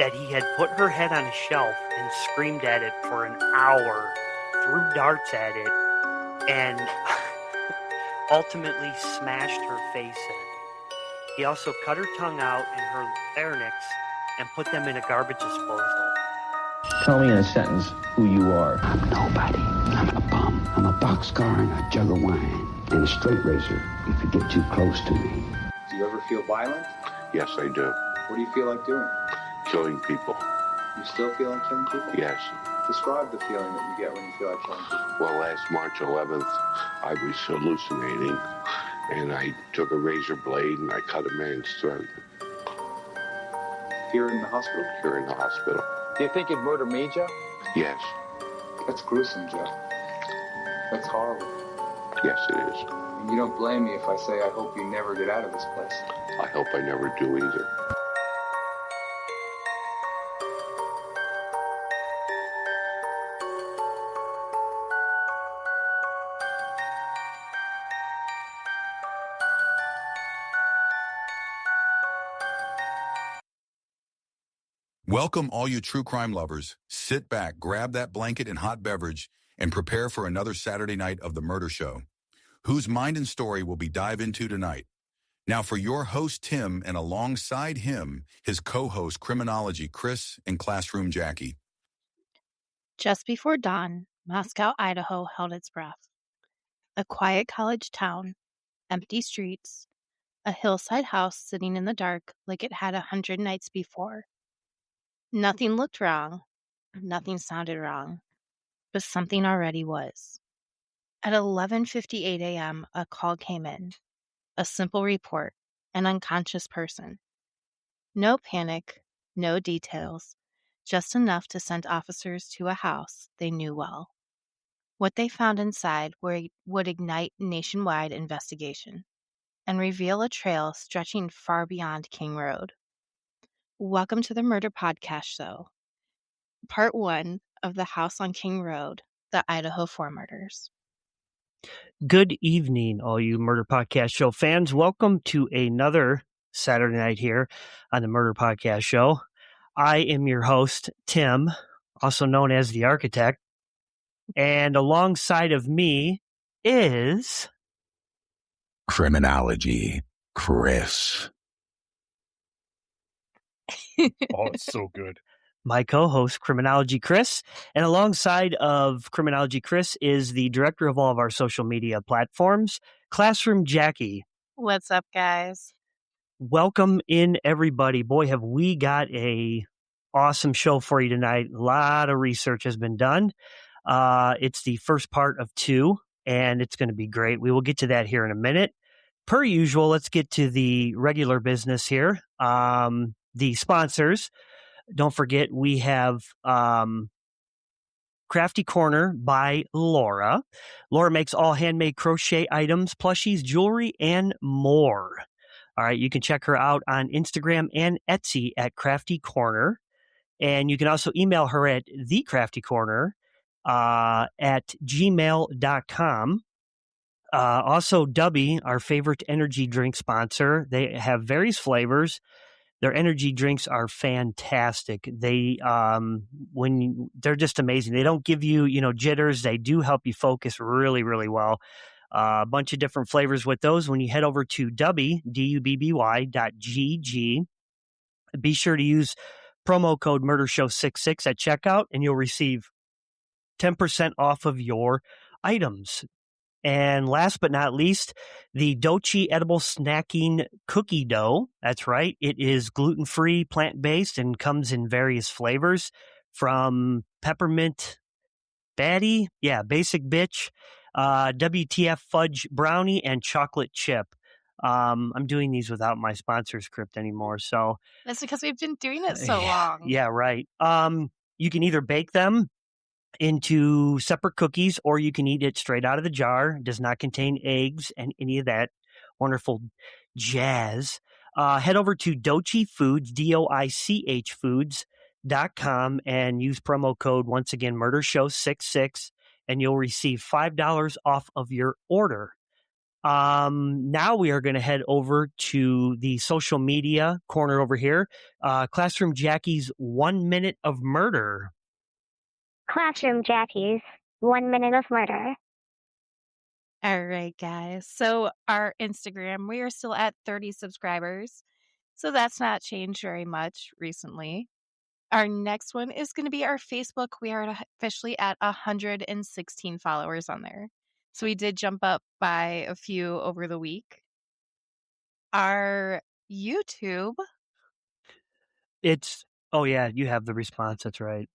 that he had put her head on a shelf and screamed at it for an hour, threw darts at it, and ultimately smashed her face in. He also cut her tongue out and her larynx and put them in a garbage disposal. Tell me in a sentence who you are. I'm nobody. I'm a bum. I'm a boxcar and a jug of wine and a straight razor if you get too close to me. Do you ever feel violent? Yes, I do. What do you feel like doing? Killing people. You still feel like killing people? Yes. Describe the feeling that you get when you feel like killing people. Well, last March 11th, I was hallucinating, and I took a razor blade and I cut a man's throat. Here in the hospital? Here in the hospital. Do you think you'd murder me, Joe? Yes. That's gruesome, Joe. That's horrible. Yes, it is. And you don't blame me if I say I hope you never get out of this place. I hope I never do either. Welcome, all you true crime lovers. Sit back, grab that blanket and hot beverage, and prepare for another Saturday night of The Murder Show. Whose mind and story will we dive into tonight? Now for your host, Tim, and alongside him, his co-host, Criminology, Chris, and Classroom Jackie. Just before dawn, Moscow, Idaho held its breath. A quiet college town, empty streets, a hillside house sitting in the dark like it had 100 nights before. Nothing looked wrong, nothing sounded wrong, but something already was. At 11:58 a.m., a call came in. A simple report, an unconscious person. No panic, no details, just enough to send officers to a house they knew well. What they found inside would ignite nationwide investigation and reveal a trail stretching far beyond King Road. Welcome to the Murder Podcast Show, Part 1 of The House on King Road, the Idaho 4 Murders. Good evening, all you Murder Podcast Show fans. Welcome to another Saturday night here on the Murder Podcast Show. I am your host, Tim, also known as the Architect, and alongside of me is... Criminology, Chris. Oh, it's so good. My co-host, Criminology Chris, and alongside of Criminology Chris is the director of all of our social media platforms, Classroom Jackie. What's up, guys? Welcome in, everybody. Boy, have we got a awesome show for you tonight. A lot of research has been done. It's the first part of 2, and it's going to be great. We will get to that here in a minute. Per usual, let's get to the regular business here. The sponsors. Don't forget, we have Crafty Corner by Laura. Laura makes all handmade crochet items, plushies, jewelry, and more. All right, you can check her out on Instagram and Etsy at Crafty Corner. And you can also email her at thecraftycorner at gmail.com. Also, Dubby, our favorite energy drink sponsor. They have various flavors. Their energy drinks are fantastic. They're just amazing. They don't give you, jitters. They do help you focus really, really well. A bunch of different flavors with those. When you head over to Dubby, DUBBY.GG, be sure to use promo code MurderShow66 at checkout, and you'll receive 10% off of your items. And last but not least, the Dochi Edible Snacking Cookie Dough. That's right. It is gluten-free, plant-based, and comes in various flavors from peppermint batty, basic bitch, WTF fudge brownie, and chocolate chip. I'm doing these without my sponsor script anymore. So That's because we've been doing it so long. Yeah, right. You can either bake them into separate cookies, or you can eat it straight out of the jar. It does not contain eggs and any of that wonderful jazz. Head over to Dochi Foods, DOICH Foods.com, and use promo code, once again, MurderShow66, and you'll receive $5 off of your order. Now we are going to head over to the social media corner over here. Classroom Jackie's 1 Minute of Murder. Classroom Jackie's 1 Minute of Murder. All right, guys. So our Instagram, we are still at 30 subscribers. So that's not changed very much recently. Our next one is going to be our Facebook. We are officially at 116 followers on there. So we did jump up by a few over the week. Our YouTube. Oh yeah, you have the response. That's right.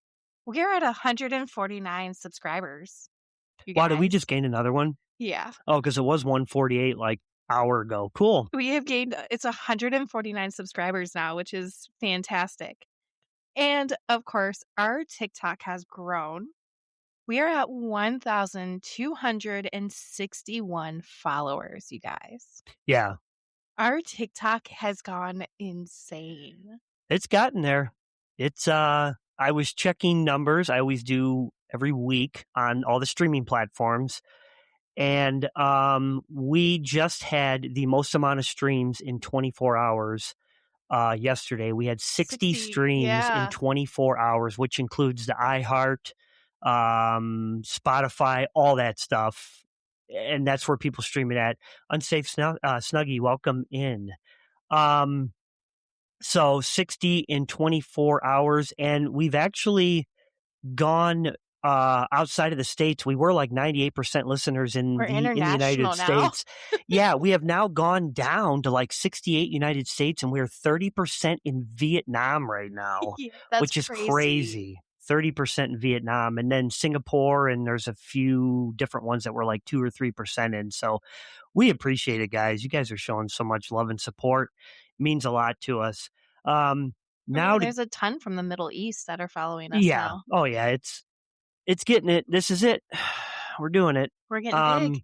We're at 149 subscribers. Wow, did we just gain another one? Yeah. Oh, because it was 148 like hour ago. Cool. We have gained, it's 149 subscribers now, which is fantastic. And of course, our TikTok has grown. We are at 1,261 followers, you guys. Yeah. Our TikTok has gone insane. It's gotten there. I was checking numbers. I always do every week on all the streaming platforms. And we just had the most amount of streams in 24 hours yesterday. We had 60 streams in 24 hours, which includes the iHeart, Spotify, all that stuff. And that's where people stream it at. Unsafe Snuggie, welcome in. So 60 in 24 hours. And we've actually gone outside of the States. We were like 98% listeners in the United States. Yeah, we have now gone down to like 68 United States, and we're 30% in Vietnam right now, which is crazy. 30% in Vietnam, and then Singapore, and there's a few different ones that we're like 2 or 3% in. So we appreciate it, guys. You guys are showing so much love and support. It means a lot to us. Now there's a ton from the Middle East that are following us now. Oh yeah, it's getting it. This is it. We're doing it. We're getting big.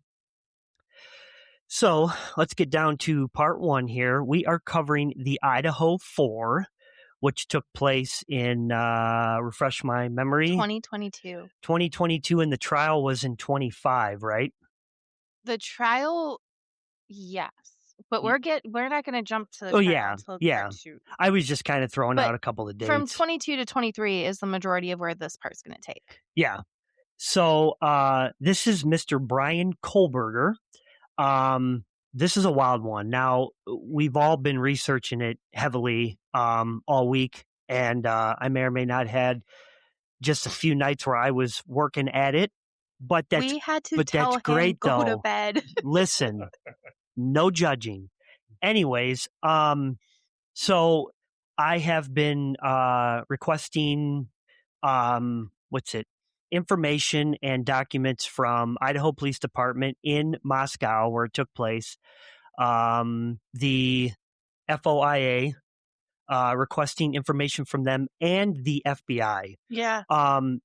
So let's get down to part one here. We are covering the Idaho 4, which took place in, refresh my memory. 2022. 2022, and the trial was in 25, right? The trial, yes. But we're not going to jump to the trial until part 2. I was just kind of throwing out a couple of dates. From 22 to 23 is the majority of where this part's going to take. Yeah. So this is Mr. Bryan Kohberger. This is a wild one. Now, we've all been researching it heavily all week, and I may or may not had just a few nights where I was working at it. But we had to tell him great, go to bed. Listen. No judging. Anyways, so I have been requesting information and documents from Idaho Police Department in Moscow, where it took place. The FOIA requesting information from them, and the FBI. Yeah.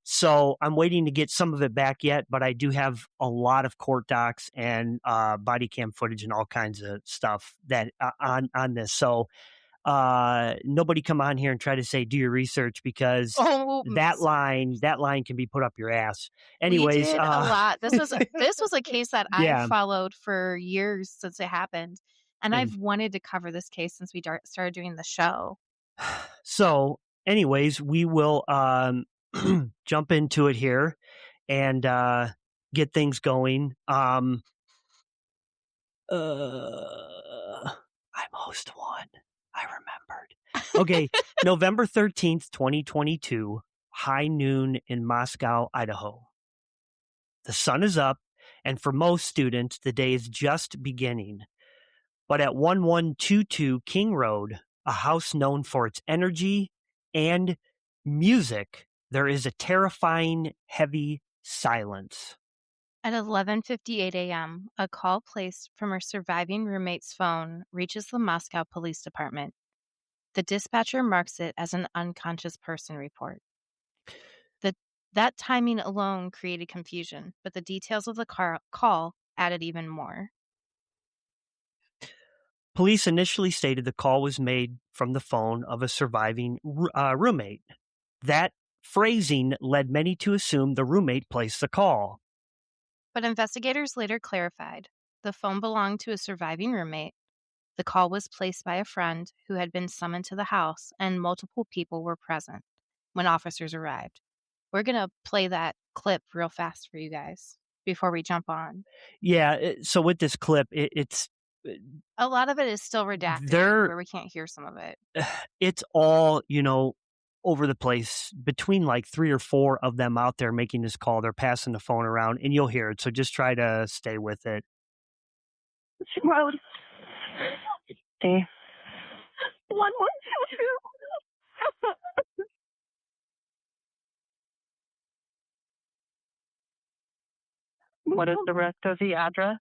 So I'm waiting to get some of it back yet, but I do have a lot of court docs and body cam footage and all kinds of stuff that on this. So nobody come on here and try to say do your research, because that line can be put up your ass. Anyways, we did a lot. This was a case that I followed for years since it happened. And I've wanted to cover this case since we started doing the show. So, anyways, we will jump into it here and get things going. I'm host one. I remembered. Okay, November 13th, 2022, high noon in Moscow, Idaho. The sun is up, and for most students, the day is just beginning. But at 1122 King Road, a house known for its energy and music, there is a terrifying, heavy silence. At 11:58 a.m., a call placed from her surviving roommate's phone reaches the Moscow Police Department. The dispatcher marks it as an unconscious person report. That timing alone created confusion, but the details of the call added even more. Police initially stated the call was made from the phone of a surviving roommate. That phrasing led many to assume the roommate placed the call. But investigators later clarified The phone belonged to a surviving roommate. The call was placed by a friend who had been summoned to the house, and multiple people were present when officers arrived. We're going to play that clip real fast for you guys before we jump on. Yeah, so with this clip, it's a lot of it is still redacted where we can't hear some of it. It's all, over the place. Between like 3 or 4 of them out there making this call, they're passing the phone around, and you'll hear it. So just try to stay with it. Road. 1122. What is the rest of the address?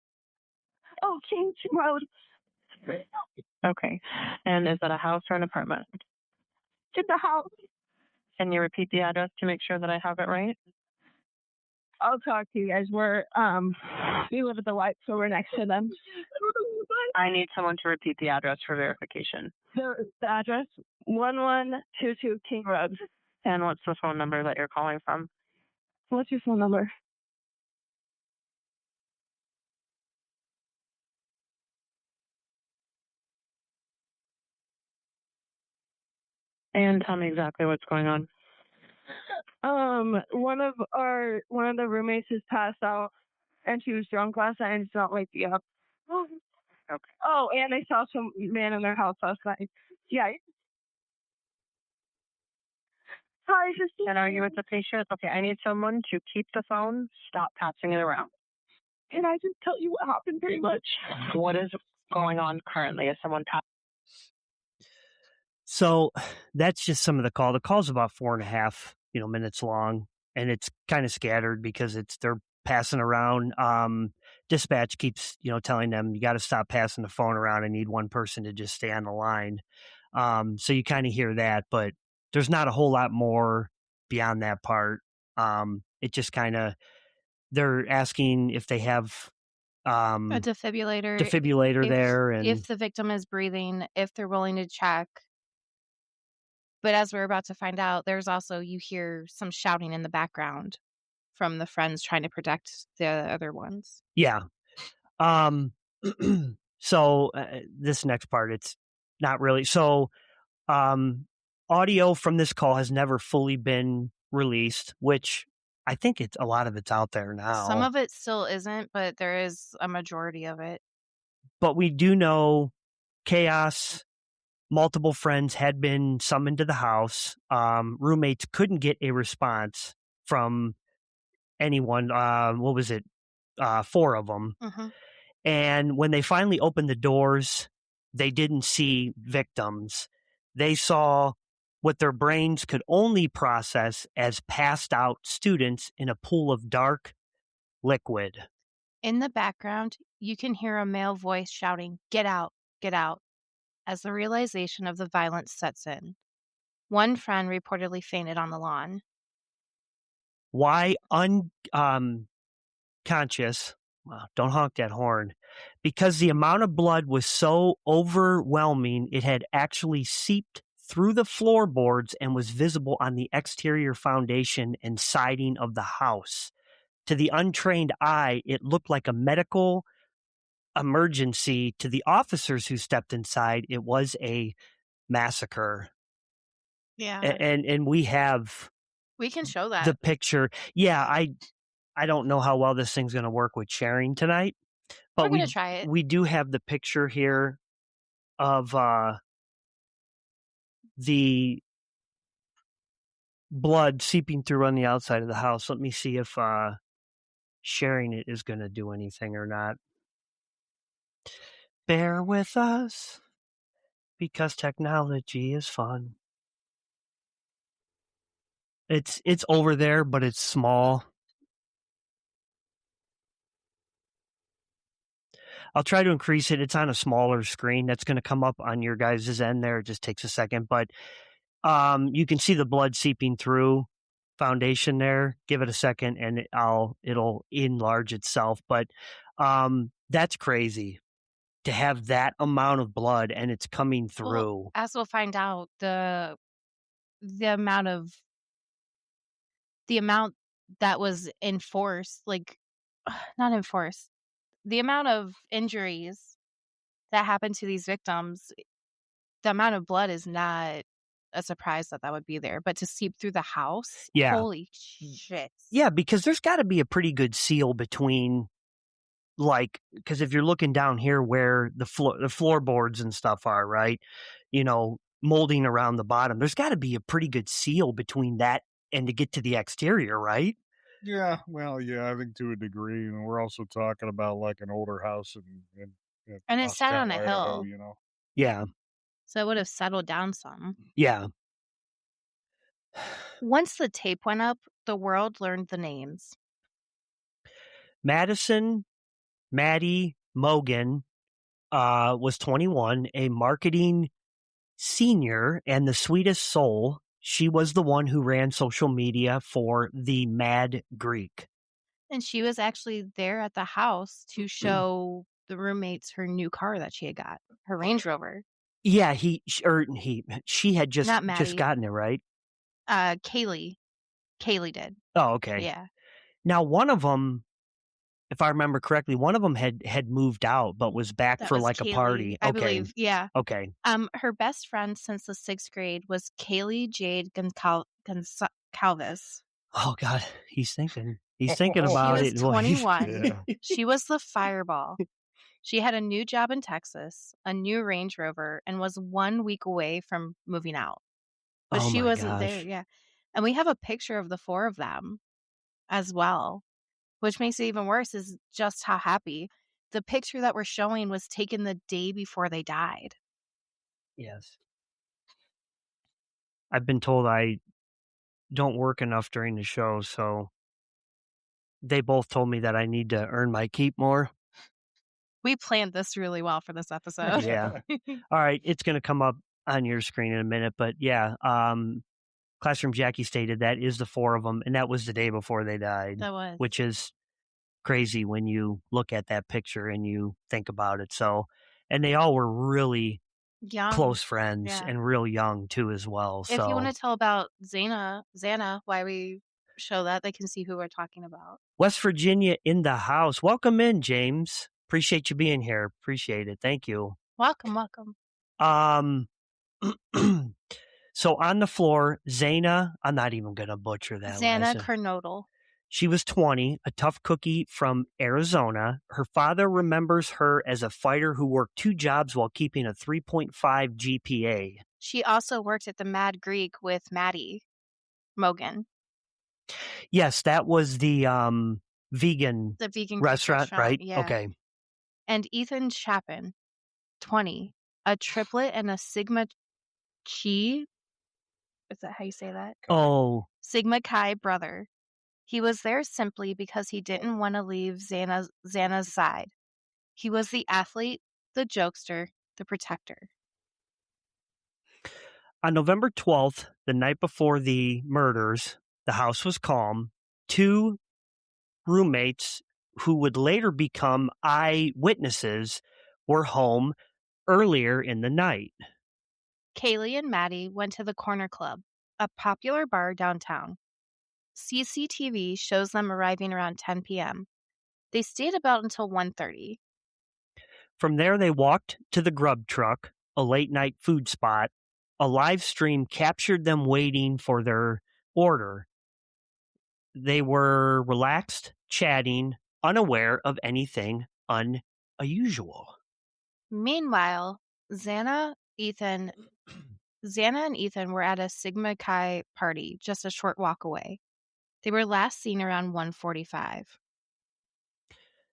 Oh, Kings Road. Okay. And is that a house or an apartment? It's a house. Can you repeat the address to make sure that I have it right? I'll talk to you guys. We live at the light, so we're next to them. I need someone to repeat the address for verification. The address, 1122 King Road. And what's the phone number that you're calling from? What's your phone number? And tell me exactly what's going on. One of the roommates has passed out, and she was drunk last night and did not wake me up. Okay. Oh, and they saw some man in their house last night. Yeah. Hi, and are you with the patient? Okay, I need someone to keep the phone, stop passing it around. Can I just tell you what happened very much? What is going on currently? Is someone So that's just some of the call. The call's about 4.5, minutes long, and it's kind of scattered because they're passing around. Dispatch keeps, telling them you got to stop passing the phone around. I need one person to just stay on the line. So you kind of hear that, but there's not a whole lot more beyond that part. It just kind of, they're asking if they have A defibrillator there, and if the victim is breathing, if they're willing to check. But as we're about to find out, there's also, you hear some shouting in the background from the friends trying to protect the other ones. Yeah. So this next part, it's not really. So audio from this call has never fully been released, which I think a lot of it's out there now. Some of it still isn't, but there is a majority of it. But we do know chaos. Multiple friends had been summoned to the house. Roommates couldn't get a response from anyone. What was it? 4 of them. Mm-hmm. And when they finally opened the doors, they didn't see victims. They saw what their brains could only process as passed out students in a pool of dark liquid. In the background, you can hear a male voice shouting, "Get out, get out," as the realization of the violence sets in. One friend reportedly fainted on the lawn. Why unconscious? Well, don't honk that horn. Because the amount of blood was so overwhelming, it had actually seeped through the floorboards and was visible on the exterior foundation and siding of the house. To the untrained eye, it looked like a medical emergency. To the officers who stepped inside, it was a massacre. Yeah. And we can show that. The picture. Yeah, I don't know how well this thing's going to work with sharing tonight, but we're going to try it. We do have the picture here of the blood seeping through on the outside of the house. Let me see if sharing it is going to do anything or not. Bear with us, because technology is fun. It's over there, but it's small. I'll try to increase it. It's on a smaller screen. That's going to come up on your guys' end there. It just takes a second, but you can see the blood seeping through foundation there. Give it a second and it'll enlarge itself. But that's crazy to have that amount of blood and it's coming through. Well, as we'll find out, the amount that was enforced, like not enforced, the amount of injuries that happen to these victims, the amount of blood is not a surprise that would be there. But to seep through the house, holy shit. Yeah, because there's got to be a pretty good seal between, like, because if you're looking down here where the floorboards and stuff are, right, molding around the bottom, there's got to be a pretty good seal between that and to get to the exterior, right? Yeah, well, yeah, I think to a degree. And we're also talking about like an older house in And it sat on a Idaho, hill. Yeah. So it would have settled down some. Yeah. Once the tape went up, the world learned the names. Maddie Mogan was 21, a marketing senior and the sweetest soul. She was the one who ran social media for the Mad Greek. And she was actually there at the house to show the roommates her new car that she had got, her Range Rover. Yeah, she had just gotten it, right? Kaylee did. Oh, okay. Yeah. Now, one of them, if I remember correctly, one of them had moved out, but was back for like Kaylee, a party. I believe. Yeah. Okay. Her best friend since the 6th grade was Kaylee Jade Goncalves. Oh God, he's thinking about it. She was 21. She was the fireball. She had a new job in Texas, a new Range Rover, and was 1 week away from moving out. But she wasn't there. Yeah. And we have a picture of the 4 of them as well, which makes it even worse is just how happy. The picture that we're showing was taken the day before they died. Yes. I've been told I don't work enough during the show, so they both told me that I need to earn my keep more. We planned this really well for this episode. Yeah. All right. It's going to come up on your screen in a minute, but yeah. Classroom Jackie stated that is the 4 of them, and that was the day before they died. That was. Which is crazy when you look at that picture and you think about it. So, and they all were really young, close friends and real young too as well. If you want to tell about Xana, why we show that, they can see who we're talking about. West Virginia in the house. Welcome in, James. Appreciate you being here. Appreciate it. Thank you. Welcome. So on the floor, Xana, I'm not even going to butcher that. Xana Kernodle. She was 20, a tough cookie from Arizona. Her father remembers her as a fighter who worked 2 jobs while keeping a 3.5 GPA. She also worked at the Mad Greek with Maddie Mogan. Yes, that was the vegan restaurant, right? Yeah. Okay. And Ethan Chapin, 20, a triplet and a Sigma Chi. Is that how you say that? Oh. Sigma Chi brother. He was there simply because he didn't want to leave Xana's side. He was the athlete, the jokester, the protector. On November 12th, the night before the murders, the house was calm. 2 roommates who would later become eyewitnesses were home earlier in the night. Kaylee and Maddie went to the Corner Club, a popular bar downtown. CCTV shows them arriving around 10 p.m. They stayed about until 1:30. From there, they walked to the Grub Truck, a late-night food spot. A live stream captured them waiting for their order. They were relaxed, chatting, unaware of anything unusual. Meanwhile, Xana and Ethan were at a Sigma Chi party just a short walk away. They were last seen around 1:45.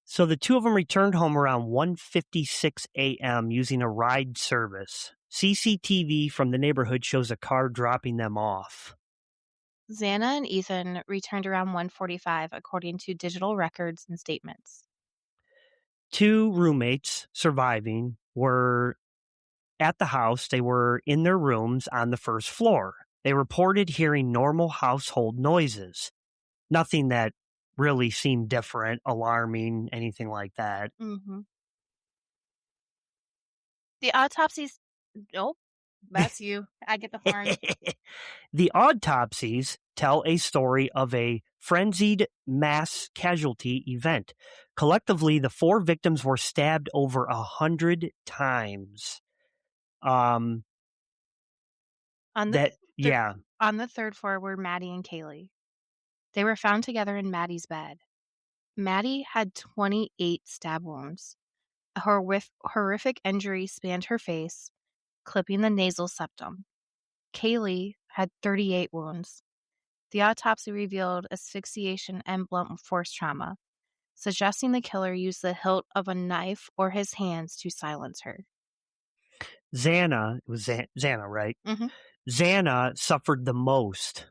So the 2 of them returned home around 1:56 a.m. using a ride service. CCTV from the neighborhood shows a car dropping them off. Xana and Ethan returned around 1:45, according to digital records and statements. 2 roommates surviving were at the house. They were in their rooms on the first floor. They reported hearing normal household noises. Nothing that really seemed different, alarming, anything like that. Mm-hmm. The autopsies... Nope. That's you. I get the horn. The autopsies tell a story of a frenzied mass casualty event. Collectively, the 4 victims were stabbed over 100 times. On the Yeah. On the 3rd floor were Maddie and Kaylee. They were found together in Maddie's bed. Maddie had 28 stab wounds. A horrific injury spanned her face, clipping the nasal septum. Kaylee had 38 wounds. The autopsy revealed asphyxiation and blunt force trauma, suggesting the killer used the hilt of a knife or his hands to silence her. Xana, it was Xana, right? Mm-hmm. Xana suffered the most.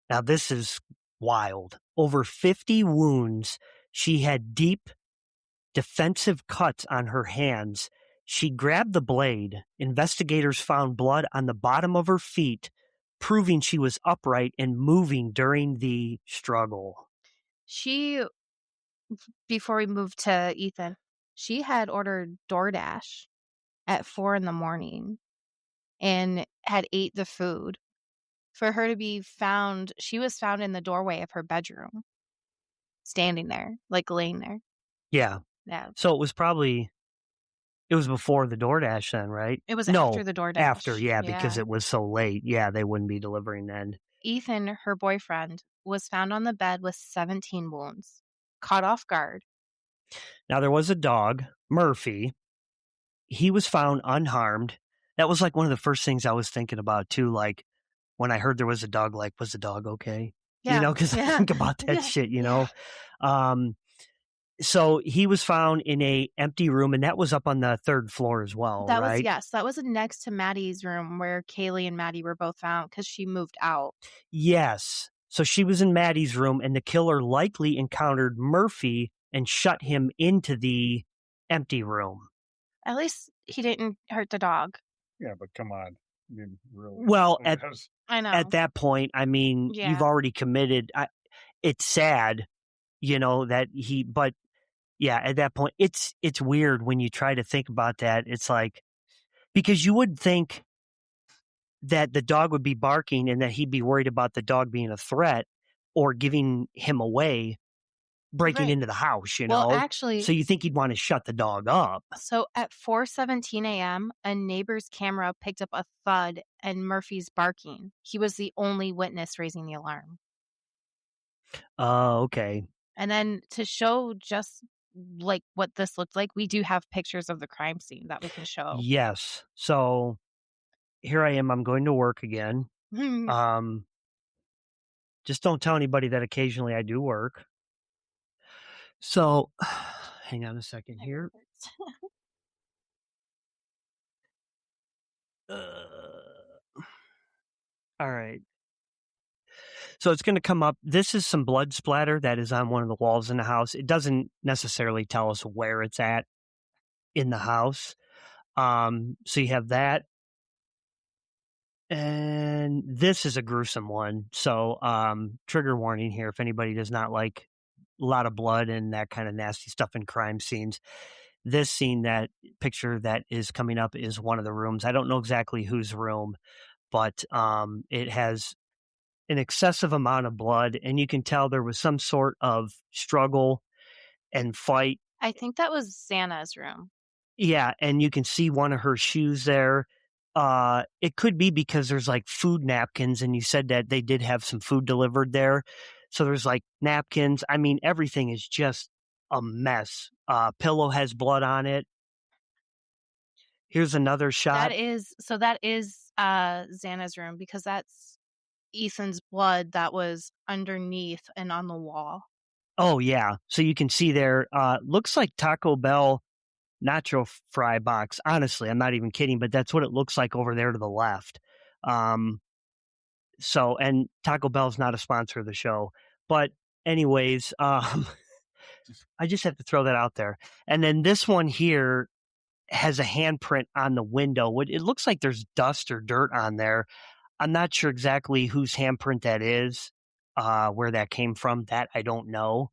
Now, this is wild. Over 50 wounds. She had deep defensive cuts on her hands. She grabbed the blade. Investigators found blood on the bottom of her feet, proving she was upright and moving during the struggle. Before we moved to Ethan, she had ordered DoorDash at 4 a.m. and had ate the food. For her to be found, she was found in the doorway of her bedroom, standing there, like laying there. Yeah. Yeah. So it was before the DoorDash then, right? It was after the DoorDash. After, yeah, because it was so late. Yeah, they wouldn't be delivering then. Ethan, her boyfriend, was found on the bed with 17 wounds, caught off guard. Now, there was a dog, Murphy. He was found unharmed. That was like one of the first things I was thinking about, too. Like, when I heard there was a dog, like, was the dog okay? Yeah. Because I think about that shit, So he was found in a empty room, and that was up on the 3rd floor as well, right? That was next to Maddie's room where Kaylee and Maddie were both found because she moved out. Yes. So she was in Maddie's room, and the killer likely encountered Murphy and shut him into the empty room. At least he didn't hurt the dog. Yeah, but come on. Really, well, I know. At that point, I mean, you've already committed. It's sad, but yeah, at that point, it's weird when you try to think about that. It's like, because you would think that the dog would be barking and that he'd be worried about the dog being a threat or giving him away, breaking into the house, Well, actually, so you think he'd want to shut the dog up. So at 4:17 a.m., a neighbor's camera picked up a thud and Murphy's barking. He was the only witness raising the alarm. Oh, okay. And then to show just like what this looked like, we do have pictures of the crime scene that we can show. Yes. So here I am. I'm going to work again. Just don't tell anybody that occasionally I do work. So hang on a second here. All right. So it's going to come up. This is some blood splatter that is on one of the walls in the house. It doesn't necessarily tell us where it's at in the house. So you have that. And this is a gruesome one. So trigger warning here if anybody does not like a lot of blood and that kind of nasty stuff in crime scenes. This scene, that picture that is coming up, is one of the rooms. I don't know exactly whose room, but it has an excessive amount of blood, and you can tell there was some sort of struggle and fight. I think that was Xana's room. Yeah, and you can see one of her shoes there. It could be because there's like food napkins, and you said that they did have some food delivered there. So there's like napkins. I mean, everything is just a mess. Pillow has blood on it. Here's another shot. That is Xana's room, because that's Ethan's blood that was underneath and on the wall. Oh, yeah. So you can see there, looks like Taco Bell nacho fry box. Honestly, I'm not even kidding, but that's what it looks like over there to the left. And Taco Bell's not a sponsor of the show. But anyways, I just have to throw that out there. And then this one here has a handprint on the window. It looks like there's dust or dirt on there. I'm not sure exactly whose handprint that is, where that came from. That I don't know.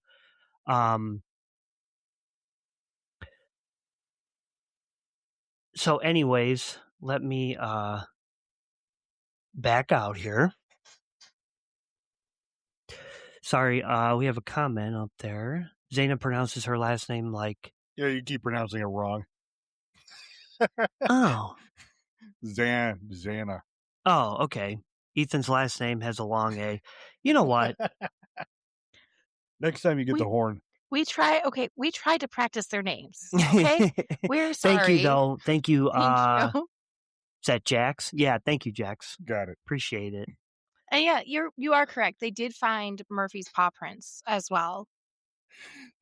So anyways, let me back out here. Sorry, we have a comment up there. Zaina pronounces her last name like... Yeah, you keep pronouncing it wrong. Oh. Xana. Oh, okay. Ethan's last name has a long A. You know what? Next time you get the horn. We tried to practice their names. Okay? We're sorry. Thank you, though. Thank you. Thank you. Is that Jax? Yeah, thank you, Jax. Got it. Appreciate it. And yeah, you are correct. They did find Murphy's paw prints as well.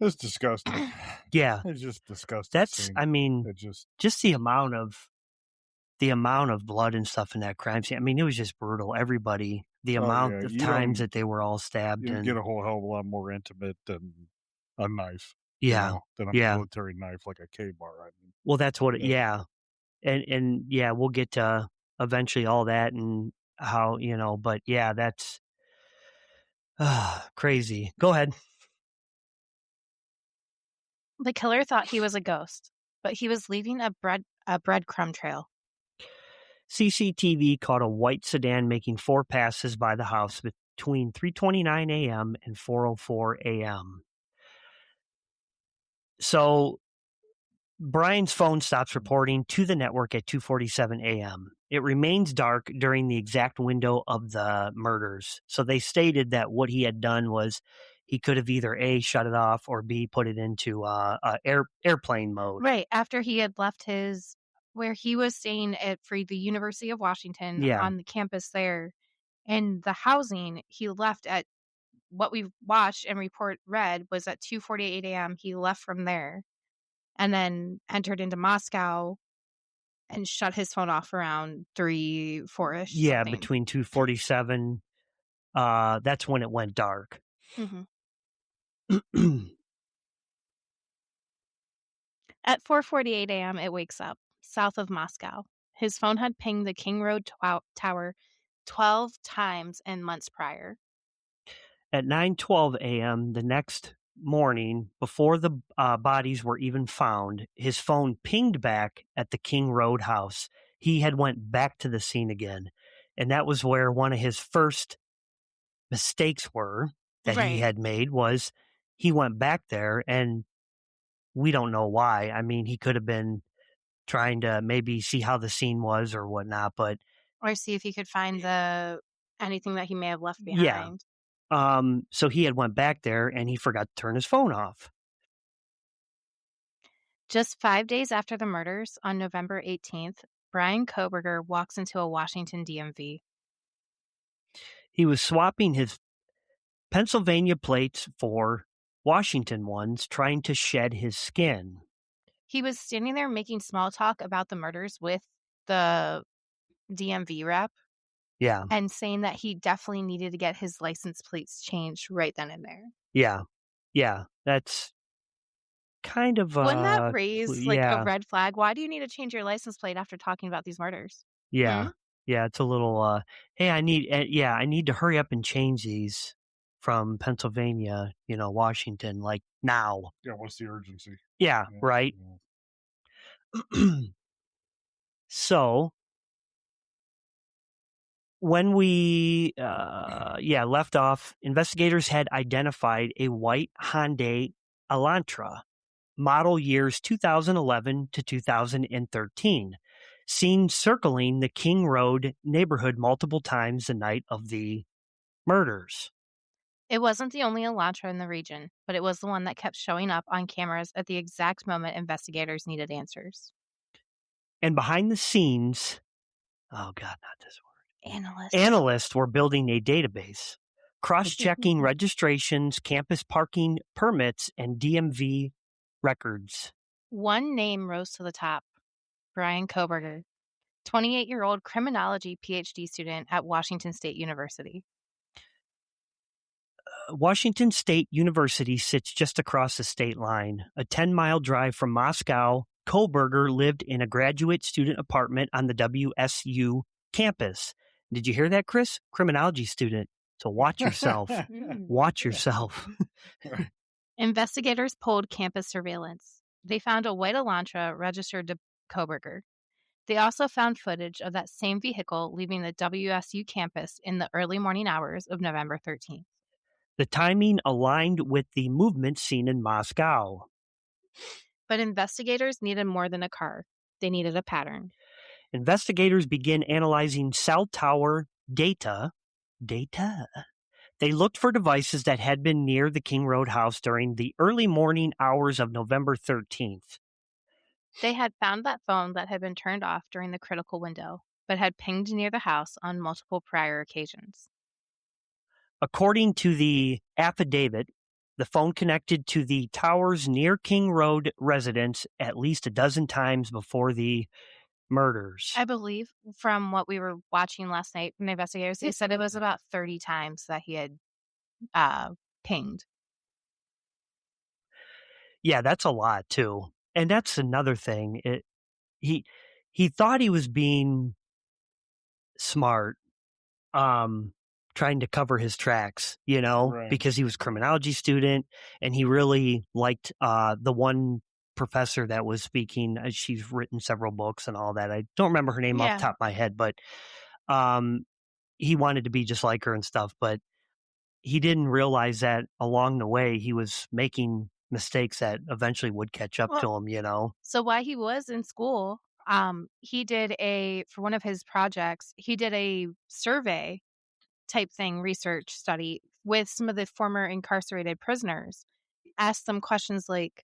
That's disgusting. Yeah. It's just disgusting. That's, scene. I mean, It just the amount of blood and stuff in that crime scene. I mean, it was just brutal. Everybody, the amount of times that they were all stabbed. You and get a whole hell of a lot more intimate than a knife. Yeah. Than a military knife like a K-bar. I mean, well, that's what, And yeah, we'll get to eventually all that and how, but yeah, that's crazy. Go ahead. The killer thought he was a ghost, but he was leaving a breadcrumb trail. CCTV caught a white sedan making 4 passes by the house between 3:29 a.m. and 4:04 a.m. So Brian's phone stops reporting to the network at 2:47 a.m. It remains dark during the exact window of the murders. So they stated that what he had done was he could have either A, shut it off, or B, put it into airplane mode. Right. After he had left where he was staying at the University of Washington on the campus there, and the housing he left at what we watched and read was at 2:48 a.m. He left from there and then entered into Moscow and shut his phone off around 3, 4-ish. Yeah, something. between 2:47. That's when it went dark. Mm-hmm. At 4:48 a.m., it wakes up south of Moscow. His phone had pinged the King Road tower 12 times in months prior. At 9:12 a.m. the next morning, before the bodies were even found, his phone pinged back at the King Road house. He had went back to the scene again, and that was where one of his first mistakes were that he had made. Was he went back there, and we don't know why. I mean, he could have been trying to maybe see how the scene was or whatnot, but or see if he could find anything that he may have left behind. So he had went back there and he forgot to turn his phone off. Just 5 days after the murders, on November 18th, Bryan Kohberger walks into a Washington DMV. He was swapping his Pennsylvania plates for Washington ones, trying to shed his skin. He was standing there making small talk about the murders with the DMV rep. Yeah. And saying that he definitely needed to get his license plates changed right then and there. Yeah. Yeah. That's kind of wouldn't that raise a red flag? Why do you need to change your license plate after talking about these murders? Yeah. Yeah. It's a little, hey, I need to hurry up and change these from Pennsylvania, Washington, like now. Yeah. What's the urgency? Yeah. Right. Yeah. So when we left off, investigators had identified a white Hyundai Elantra, model years 2011 to 2013, seen circling the King Road neighborhood multiple times the night of the murders. It wasn't the only Elantra in the region, but it was the one that kept showing up on cameras at the exact moment investigators needed answers. And behind the scenes, oh God, not this word. Analysts were building a database, cross-checking registrations, campus parking permits, and DMV records. One name rose to the top: Bryan Kohberger, 28-year-old criminology PhD student at Washington State University. Washington State University sits just across the state line, a 10-mile drive from Moscow. Kohberger lived in a graduate student apartment on the WSU campus. Did you hear that, Chris? Criminology student. So watch yourself. Watch yourself. Investigators pulled campus surveillance. They found a white Elantra registered to Kohberger. They also found footage of that same vehicle leaving the WSU campus in the early morning hours of November 13th. The timing aligned with the movement seen in Moscow. But investigators needed more than a car. They needed a pattern. Investigators begin analyzing cell tower data. They looked for devices that had been near the King Road house during the early morning hours of November 13th. They had found that phone that had been turned off during the critical window, but had pinged near the house on multiple prior occasions. According to the affidavit, the phone connected to the towers near King Road residence at least a dozen times before the murders. I believe from what we were watching last night from the investigators, they said it was about 30 times that he had pinged. Yeah, that's a lot too. And that's another thing. He thought he was being smart, trying to cover his tracks, Right. because he was a criminology student and he really liked the one professor that was speaking. She's written several books and all that. I don't remember her name off the top of my head, but he wanted to be just like her and stuff, but he didn't realize that along the way he was making mistakes that eventually would catch up to him, So while he was in school, he did for one of his projects, he did a survey type thing, research study with some of the former incarcerated prisoners, asked them questions like,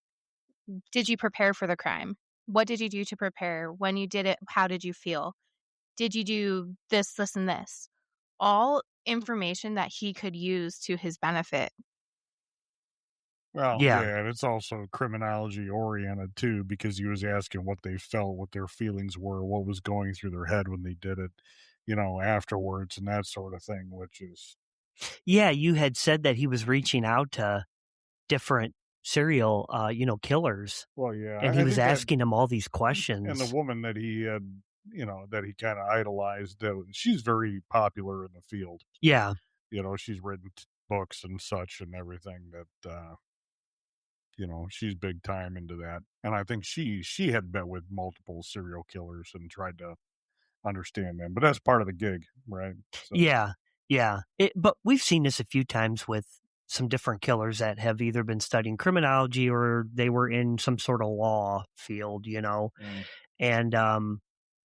did you prepare for the crime? What did you do to prepare? When you did it, how did you feel? Did you do this, this, and this? All information that he could use to his benefit. Well, Yeah. and it's also criminology oriented too, because he was asking what they felt, what their feelings were, what was going through their head when they did it, afterwards and that sort of thing, which is. Yeah, you had said that he was reaching out to different serial, killers. Well, yeah. And he was asking them all these questions. And the woman that he had, that he kind of idolized, she's very popular in the field. Yeah. She's written books and such and everything that, she's big time into that. And I think she had met with multiple serial killers and tried to understand them. But that's part of the gig, right? So. Yeah. But we've seen this a few times with some different killers that have either been studying criminology or they were in some sort of law field, And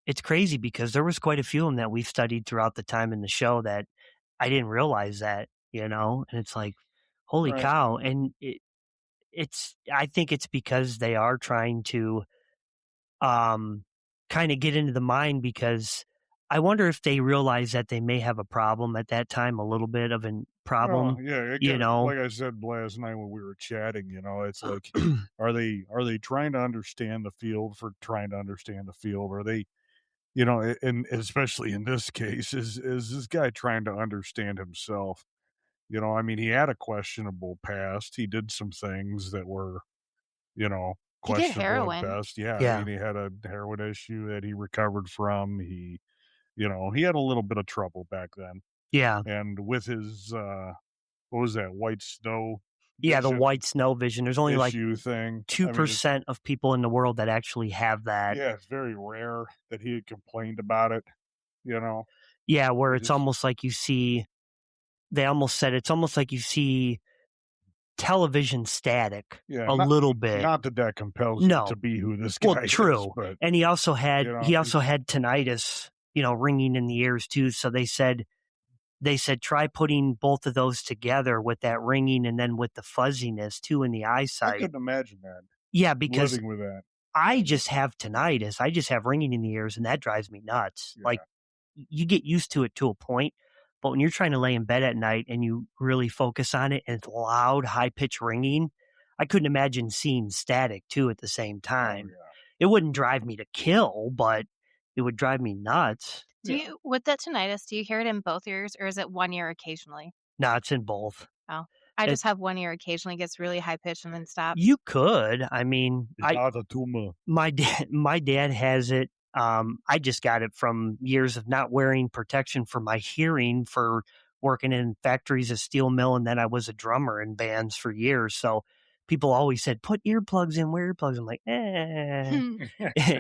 it's crazy because there was quite a few of them that we've studied throughout the time in the show that I didn't realize that, and it's like, holy cow. And I think it's because they are trying to kind of get into the mind, because I wonder if they realize that they may have a problem at that time, a little bit of a problem. Well, like I said last night when we were chatting, it's like, are they trying to understand the field for trying to understand the field? Are they, and especially in this case, is this guy trying to understand himself? He had a questionable past. He did some things that were, questionable at best. Yeah. He had a heroin issue that he recovered from. He had a little bit of trouble back then. Yeah. And with his, what was that, white snow? Yeah, the white snow vision. There's only like 2% of people in the world that actually have that. Yeah, it's very rare that he had complained about it, Yeah, where it's almost like you see, they almost said it's almost like you see television static little bit. Not that compels you to be who this guy true. is. But, and he also had tinnitus, ringing in the ears too. So they said try putting both of those together with that ringing and then with the fuzziness too in the eyesight. I couldn't imagine that. Yeah, because living with that. I just have tinnitus. I just have ringing in the ears, and that drives me nuts. Yeah. Like, you get used to it to a point, but when you're trying to lay in bed at night and you really focus on it and it's loud, high-pitched ringing, I couldn't imagine seeing static too at the same time. Oh, yeah. It wouldn't drive me to kill, but it would drive me nuts. With that tinnitus, do you hear it in both ears, or is it one ear occasionally? No, it's in both. Oh, I just have one ear occasionally gets really high pitched and then stops. You could. I mean, it's a tumor. My dad has it. I just got it from years of not wearing protection for my hearing for working in factories, a steel mill, and then I was a drummer in bands for years. So people always said, put earplugs in, wear earplugs. I'm like,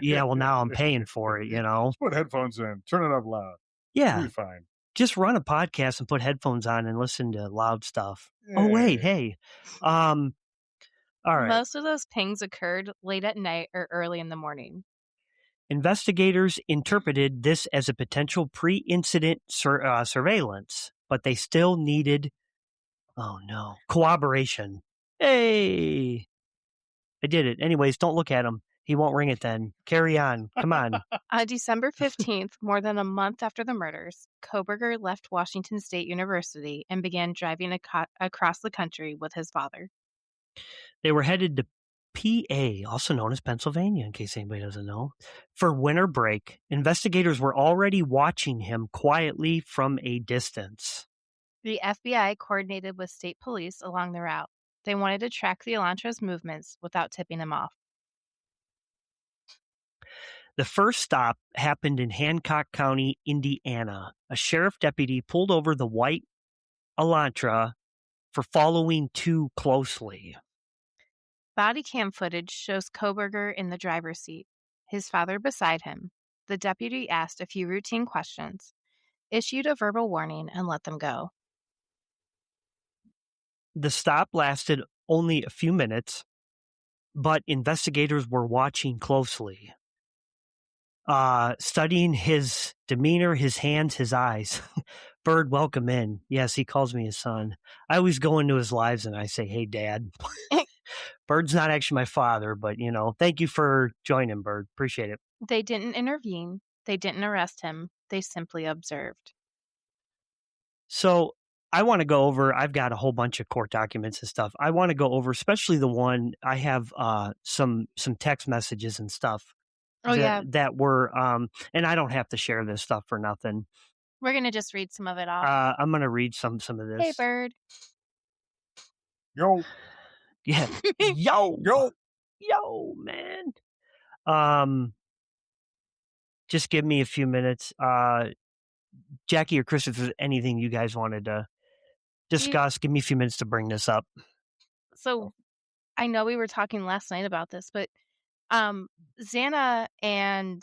yeah, well, now I'm paying for it, Just put headphones in, turn it up loud. Yeah. You'll be fine. just run a podcast and put headphones on and listen to loud stuff. Oh, wait, hey. All right. Most of those pings occurred late at night or early in the morning. Investigators interpreted this as a potential pre-incident surveillance, but they still needed, corroboration. Hey, I did it. Anyways, don't look at him. He won't ring it then. Carry on. Come on. On December 15th, more than a month after the murders, Kohberger left Washington State University and began driving across the country with his father. They were headed to PA, also known as Pennsylvania, in case anybody doesn't know, for winter break. Investigators were already watching him quietly from a distance. The FBI coordinated with state police along the route. They wanted to track the Elantra's movements without tipping him off. The first stop happened in Hancock County, Indiana. A sheriff deputy pulled over the white Elantra for following too closely. Body cam footage shows Kohberger in the driver's seat, his father beside him. The deputy asked a few routine questions, issued a verbal warning, and let them go. The stop lasted only a few minutes, but investigators were watching closely, studying his demeanor, his hands, his eyes. Bird, welcome in. Yes, he calls me his son. I always go into his lives and I say, hey, Dad. Bird's not actually my father, but, thank you for joining, Bird. Appreciate it. They didn't intervene. They didn't arrest him. They simply observed. So I want to go over, I've got a whole bunch of court documents and stuff. I want to go over, especially the one, I have some text messages and stuff. That were, and I don't have to share this stuff for nothing. We're going to just read some of it off. I'm going to read some of this. Hey, Bird. Yo. Yeah. Yo, man. Just give me a few minutes. Jackie or Chris, if there's anything you guys wanted to discuss, give me a few minutes to bring this up. So I know we were talking last night about this, but Xana and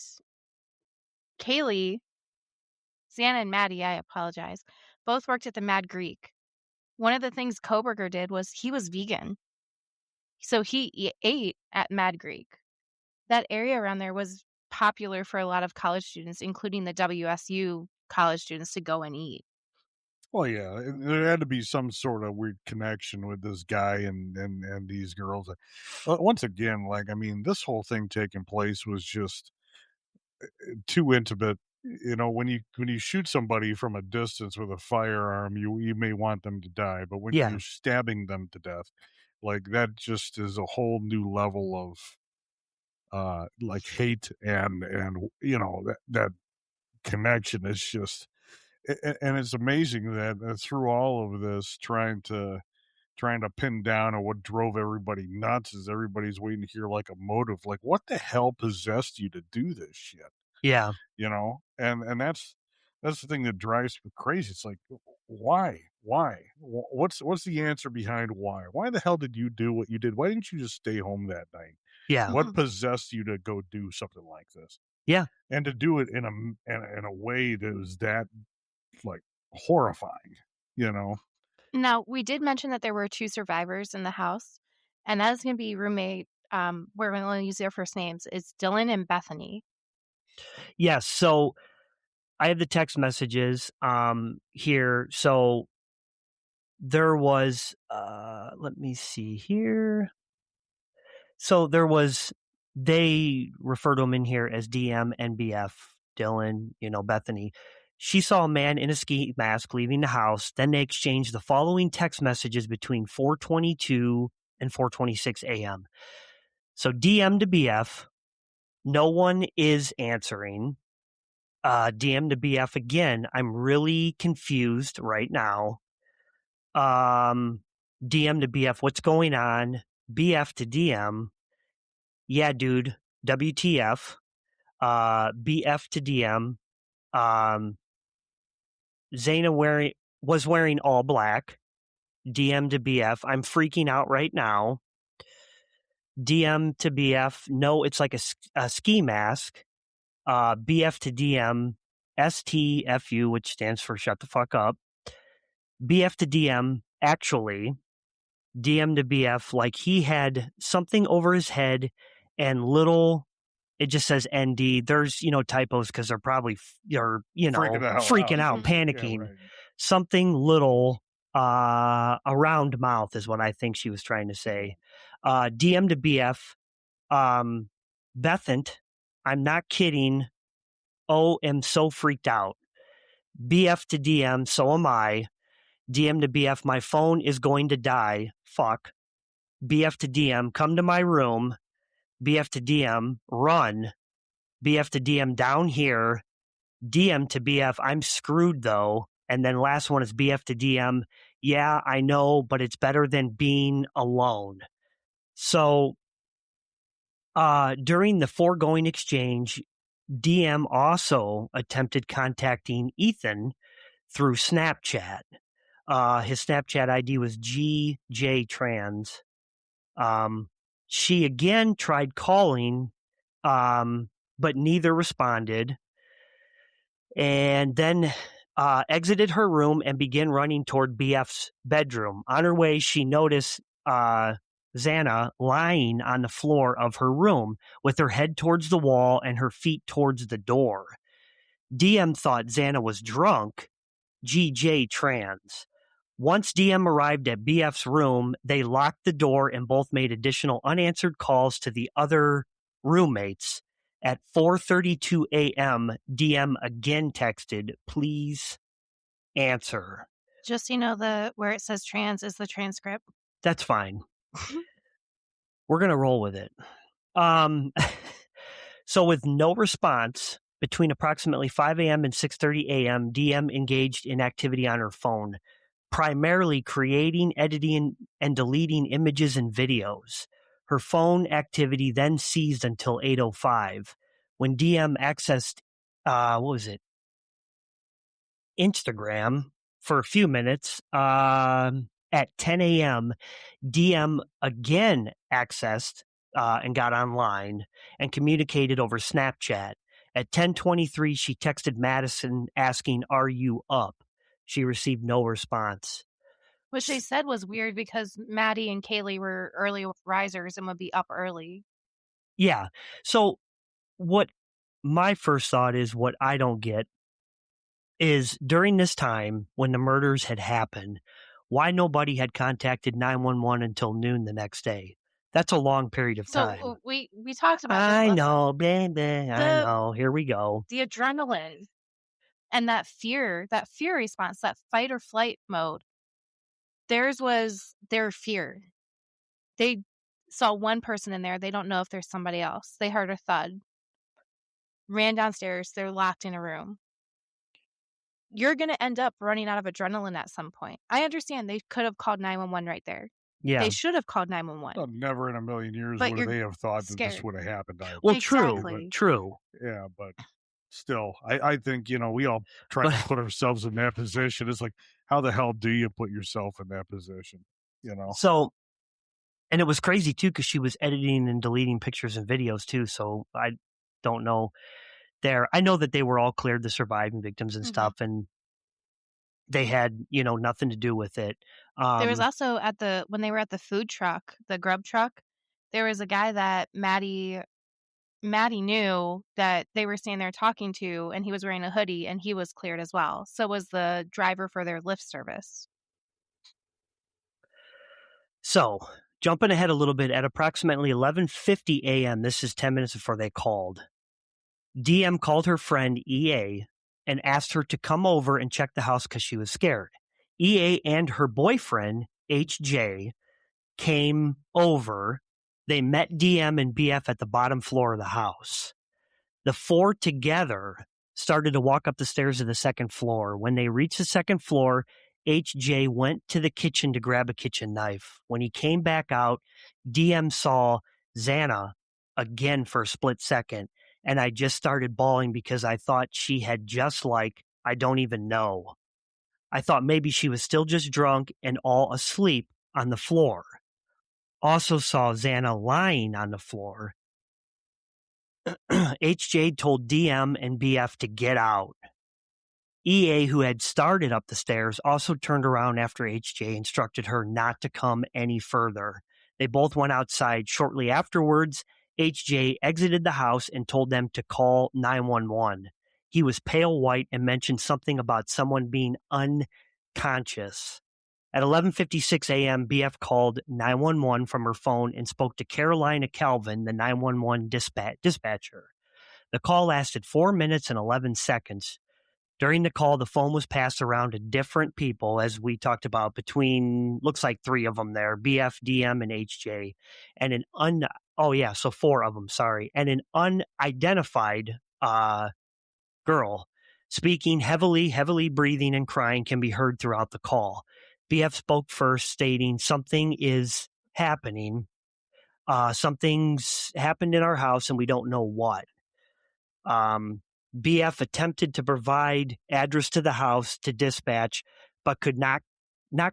Maddie, I apologize, both worked at the Mad Greek. One of the things Kohberger did was he was vegan. So he ate at Mad Greek. That area around there was popular for a lot of college students, including the WSU college students, to go and eat. Well, yeah, there had to be some sort of weird connection with this guy and these girls. Once again, this whole thing taking place was just too intimate. When you shoot somebody from a distance with a firearm, you may want them to die, but when you're stabbing them to death, that just is a whole new level of hate and that connection is just. And it's amazing that through all of this, trying to pin down and what drove everybody nuts is everybody's waiting to hear a motive. What the hell possessed you to do this shit? Yeah. And that's the thing that drives me crazy. It's why? What's the answer behind why? Why the hell did you do what you did? Why didn't you just stay home that night? Yeah. What possessed you to go do something like this? Yeah. And to do it in a way that was that horrifying, Now, we did mention that there were 2 survivors in the house, and that is going to be roommate. We're going to use their first names. It's Dylan and Bethany. Yes. So I have the text messages here. So there was, let me see here. So there was, they refer to him in here as DM, NBF, Dylan, Bethany. She saw a man in a ski mask leaving the house. Then they exchanged the following text messages between 4:22 and 4:26 a.m. So DM to BF, no one is answering. DM to BF again, I'm really confused right now. DM to BF, what's going on? BF to DM, yeah, dude, WTF. BF to DM, Xana was wearing all black. DM to BF, I'm freaking out right now. DM to BF, no, it's like a ski mask. BF to DM, STFU, which stands for shut the fuck up. BF to DM, actually, DM to BF, like he had something over his head and little, it just says ND. There's, typos because they're probably, freaking out, panicking. Yeah, right. Something little around mouth is what I think she was trying to say. DM to BF, Bethant, I'm not kidding. Oh, am so freaked out. BF to DM, so am I. DM to BF, my phone is going to die. Fuck. BF to DM, come to my room. BF to DM, run. BF to DM, down here. DM to BF, I'm screwed though. And then last one is BF to DM, yeah, I know, but it's better than being alone. So during the foregoing exchange, DM also attempted contacting Ethan through Snapchat. His Snapchat ID was GJ Trans. She again tried calling, but neither responded. And then exited her room and began running toward BF's bedroom. On her way, she noticed Xana lying on the floor of her room with her head towards the wall and her feet towards the door. DM thought Xana was drunk. GJ Trans. Once DM arrived at BF's room, they locked the door and both made additional unanswered calls to the other roommates. At 4:32 a.m., DM again texted, please answer. Just where it says trans is the transcript. That's fine. We're going to roll with it. So with no response, between approximately 5 a.m. and 6:30 a.m., DM engaged in activity on her phone, primarily creating, editing, and deleting images and videos. Her phone activity then ceased until 8:05. When DM accessed, Instagram for a few minutes, at 10 a.m., DM again accessed and got online and communicated over Snapchat. At 10:23, she texted Madison asking, are you up? She received no response. What she said was weird because Maddie and Kaylee were early risers and would be up early. Yeah. So what my first thought is, what I don't get is during this time when the murders had happened, why nobody had contacted 911 until noon the next day. That's a long period of time. So we talked about this. I know, baby. I know. Here we go. The adrenaline and that fear response, that fight or flight mode. Theirs was their fear. They saw one person in there. They don't know if there's somebody else. They heard a thud. Ran downstairs. They're locked in a room. You're going to end up running out of adrenaline at some point. I understand they could have called 911 right there. Yeah. They should have called 911. Well, never in a million years But would they have thought that this scared. would have happened. Well, Exactly. true. Yeah, but still, I think, we all try to put ourselves in that position. It's like, how the hell do you put yourself in that position? So, and it was crazy too, because she was editing and deleting pictures and videos too. So I don't know there. I know that they were all cleared, the surviving victims and stuff, and they had, nothing to do with it. There was also when they were at the food truck, the grub truck, there was a guy that Maddie knew that they were standing there talking to, and he was wearing a hoodie, and he was cleared as well. So was the driver for their Lyft service. So jumping ahead a little bit, at approximately 11:50 a.m., this is 10 minutes before they called, DM called her friend EA and asked her to come over and check the house because she was scared. EA and her boyfriend, HJ, came over. They met DM and BF at the bottom floor of the house. The four together started to walk up the stairs to the second floor. When they reached the second floor, HJ went to the kitchen to grab a kitchen knife. When he came back out, DM saw Xana again for a split second, and I just started bawling because I thought she had just I don't even know. I thought maybe she was still just drunk and all asleep on the floor. Also saw Xana lying on the floor. HJ told DM and BF to get out. EA, who had started up the stairs, also turned around after HJ instructed her not to come any further. They both went outside. Shortly afterwards, HJ exited the house and told them to call 911. He was pale white and mentioned something about someone being unconscious. At 11:56 a.m., BF called 911 from her phone and spoke to Carolina Calvin, the 911 dispatcher. The call lasted 4 minutes and 11 seconds. During the call, the phone was passed around to different people, as we talked about, between, looks like 3 of them there, BF, DM, and HJ. And so 4 of them, sorry. And an unidentified girl speaking heavily breathing and crying can be heard throughout the call. BF spoke first, stating, "Something is happening. Something's happened in our house and we don't know what." BF attempted to provide address to the house to dispatch, but could not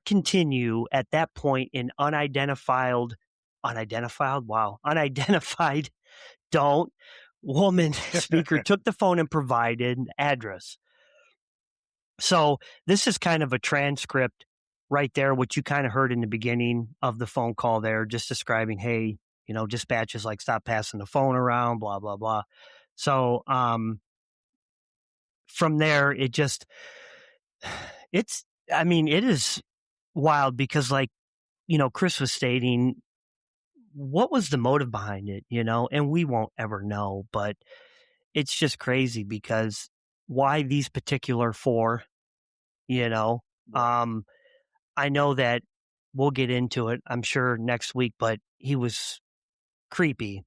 continue at that point. An unidentified woman speaker took the phone and provided an address. So this is kind of a transcript right there, what you kind of heard in the beginning of the phone call there, just describing, hey, dispatch is like, stop passing the phone around, blah, blah, blah. So, from there, it is wild because, like, Chris was stating, what was the motive behind it, and we won't ever know, but it's just crazy because why these particular 4, I know that we'll get into it, I'm sure, next week, but he was creepy.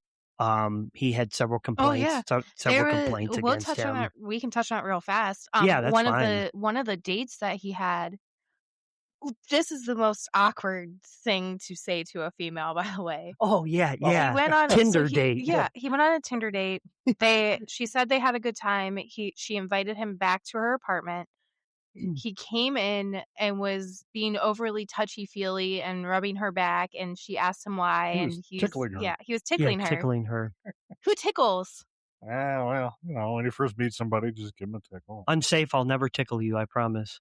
He had several complaints, complaints against him. We can touch on it real fast. Yeah, that's fine. One of the dates that he had, this is the most awkward thing to say to a female, by the way. Oh, yeah. He went on Tinder date. Yeah, he went on a Tinder date. She said they had a good time. She invited him back to her apartment. He came in and was being overly touchy-feely and rubbing her back, and she asked him why. He was tickling her. Yeah, he was tickling her. Who tickles? Well, when you first meet somebody, just give them a tickle. Unsafe, I'll never tickle you, I promise.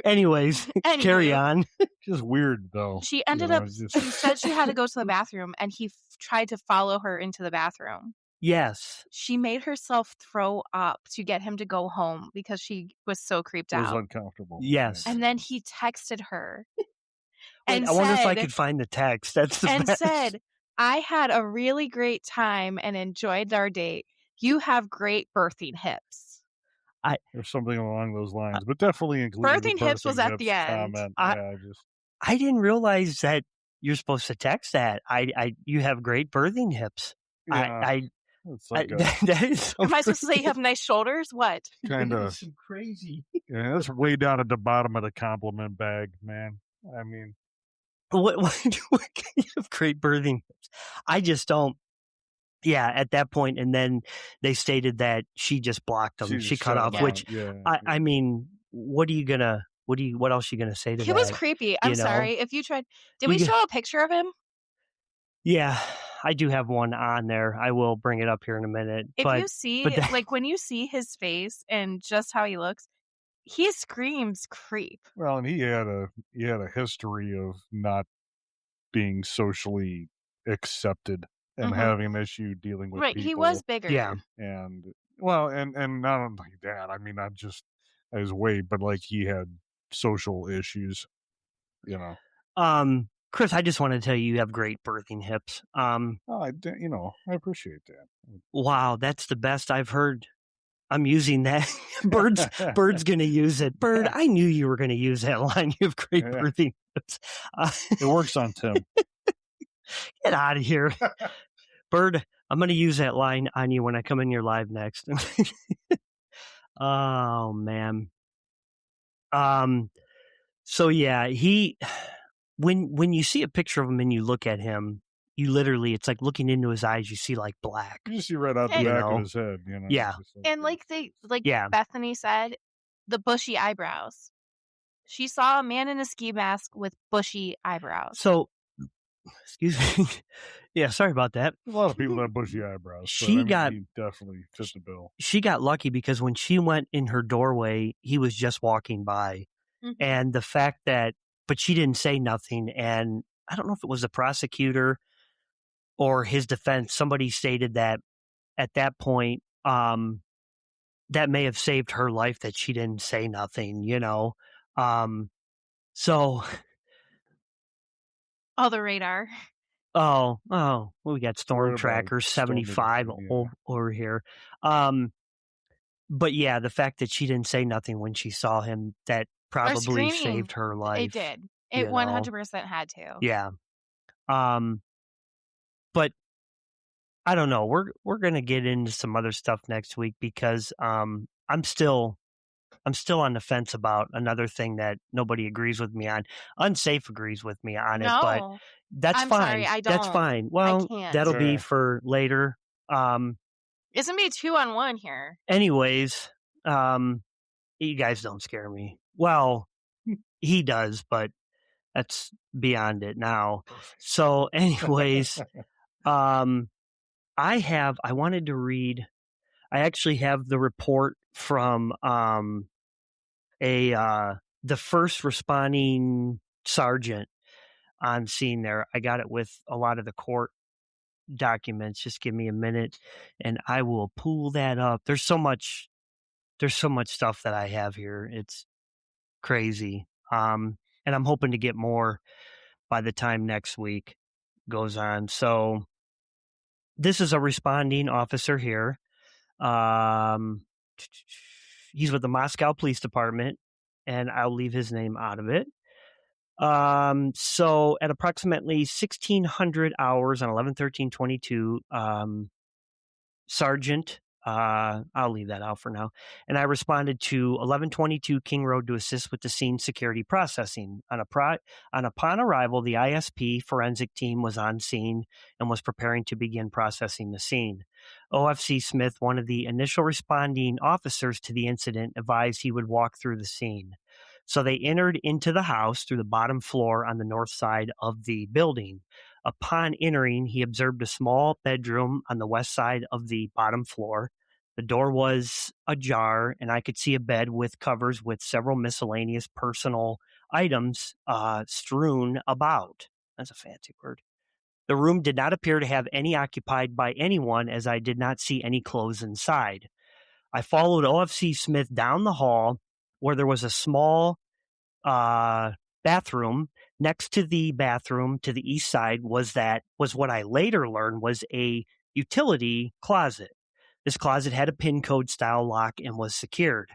Anyways, carry on. Just weird, though. She ended up, she said she had to go to the bathroom, and he tried to follow her into the bathroom. Yes. She made herself throw up to get him to go home because she was so creeped out. It was uncomfortable. Yes. And then he texted her. I wonder if I could find the text. That's the best. And said, "I had a really great time and enjoyed our date. You have great birthing hips." Or something along those lines, but definitely including birthing hips was at the end. Comment. I didn't realize that you're supposed to text that. You have great birthing hips. Yeah. That is so Am I supposed to say you have nice shoulders? What? Kind of crazy. Yeah, that's way down at the bottom of the compliment bag, man. I mean, what can you have great birthing hips? I just don't. Yeah, at that point, and then they stated that she just blocked him. She cut off. Which I mean, what else are you gonna say to that? He was creepy. I'm sorry if you tried. Did we show a picture of him? Yeah, I do have one on there. I will bring it up here in a minute. You see, when you see his face and just how he looks, he screams creep. Well, and he had a history of not being socially accepted and having an issue dealing with people. He was bigger. Yeah. And not only that, I mean, not just his weight, but like he had social issues, Chris, I just want to tell you have great birthing hips. I appreciate that. Wow, that's the best I've heard. I'm using that. Bird's going to use it. Bird, I knew you were going to use that line. You have great birthing hips. It works on Tim. Get out of here. Bird, I'm going to use that line on you when I come in your live next. Oh, man. So, yeah, when you see a picture of him and you look at him, you literally, it's like looking into his eyes, you see like black. You see right out the back of his head, Yeah. And Bethany said, the bushy eyebrows. She saw a man in a ski mask with bushy eyebrows. So excuse me. Yeah, sorry about that. A lot of people have bushy eyebrows. She got he definitely fit the bill. She got lucky because when she went in her doorway, he was just walking by. Mm-hmm. And the fact that, but she didn't say nothing. And I don't know if it was the prosecutor or his defense. Somebody stated that at that point, that may have saved her life that she didn't say nothing, you know? So. Oh, the radar. Oh, well, we got Storm Right Tracker about Storm 75 Tracker, yeah. over here. But yeah, the fact that she didn't say nothing when she saw him, that probably screaming. saved her life. It did. It 100% had to. Yeah. But I don't know. We're going to get into some other stuff next week because I'm still on the fence about another thing that nobody agrees with me on. Unsafe agrees with me on it, but that's I'm fine. sorry, I That's don't. fine. Well, I can't. that'll be for later. It's gonna be a 2-on-1 here. Anyways, you guys don't scare me. Well, he does, but that's beyond it now. So, anyways, I wanted to read. I actually have the report from the first responding sergeant on scene there. I got it with a lot of the court documents. Just give me a minute and I will pull that up. There's so much stuff that I have here. It's crazy. And I'm hoping to get more by the time next week goes on. So this is a responding officer here. He's with the Moscow Police Department, and I'll leave his name out of it. So at approximately 1600 hours on 11/13/22, Sergeant, I'll leave that out for now. And I responded to 1122 King Road to assist with the scene security processing. Upon arrival, the ISP forensic team was on scene and was preparing to begin processing the scene. OFC Smith, one of the initial responding officers to the incident, advised he would walk through the scene. So they entered into the house through the bottom floor on the north side of the building. Upon entering, he observed a small bedroom on the west side of the bottom floor. The door was ajar, and I could see a bed with covers with several miscellaneous personal items strewn about. That's a fancy word. The room did not appear to have any occupied by anyone, as I did not see any clothes inside. I followed OFC Smith down the hall where there was a small bathroom. Next to the bathroom to the east side was what I later learned was a utility closet. This closet had a pin code style lock and was secured.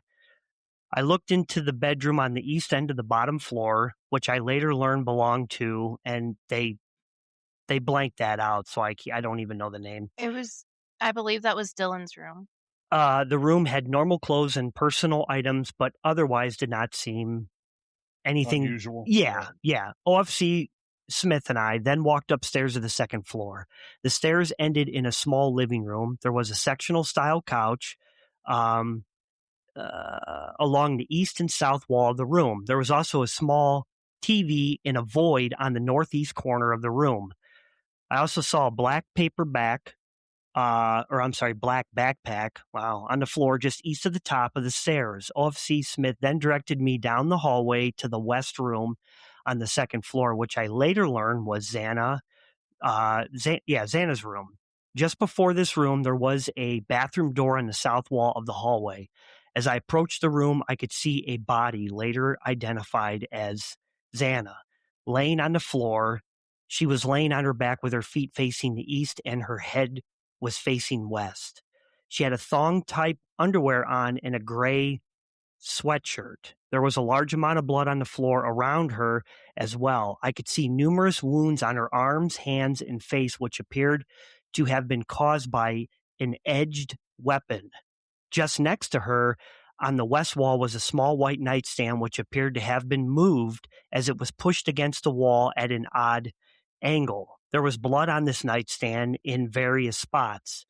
I looked into the bedroom on the east end of the bottom floor, which I later learned belonged to, and they blanked that out, so I don't even know the name. I believe that was Dylan's room. The room had normal clothes and personal items, but otherwise did not seem anything unusual. Yeah. OFC Smith and I then walked upstairs to the second floor. The stairs ended in a small living room. There was a sectional style couch along the east and south wall of the room. There was also a small TV in a void on the northeast corner of the room. I also saw a black backpack, on the floor just east of the top of the stairs. OFC Smith then directed me down the hallway to the west room on the second floor, which I later learned was Xana's room. Just before this room, there was a bathroom door on the south wall of the hallway. As I approached the room, I could see a body later identified as Xana laying on the floor. She was laying on her back with her feet facing the east and her head was facing west. She had a thong-type underwear on and a gray sweatshirt. There was a large amount of blood on the floor around her as well. I could see numerous wounds on her arms, hands, and face, which appeared to have been caused by an edged weapon. Just next to her on the west wall was a small white nightstand, which appeared to have been moved as it was pushed against the wall at an odd angle. There was blood on this nightstand in various spots.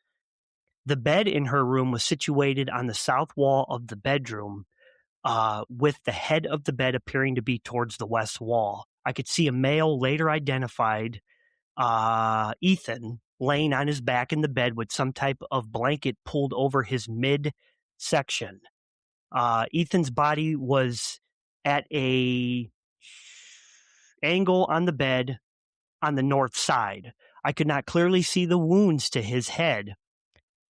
The bed in her room was situated on the south wall of the bedroom, with the head of the bed appearing to be towards the west wall. I could see a male later identified Ethan laying on his back in the bed with some type of blanket pulled over his midsection. Ethan's body was at a angle on the bed on the north side. I could not clearly see the wounds to his head